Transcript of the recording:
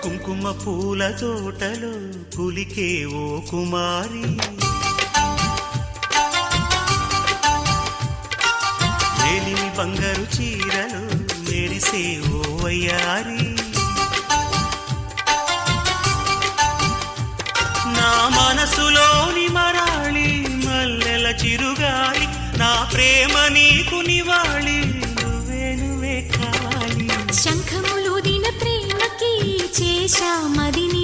కుంకుమ పూల తోటలో పులికే ఓ కుమారి, వేలిమి బంగారు చీరలు మెరిసే ఓ వయ్యారి, నా మనసులోని మరాళి మల్లెల చిరుగాలి, నా ప్రేమ నీకు నివాళి, నువ్వే కావాలి. శంఖములు దిన ప్రేమకి చేశా మదిని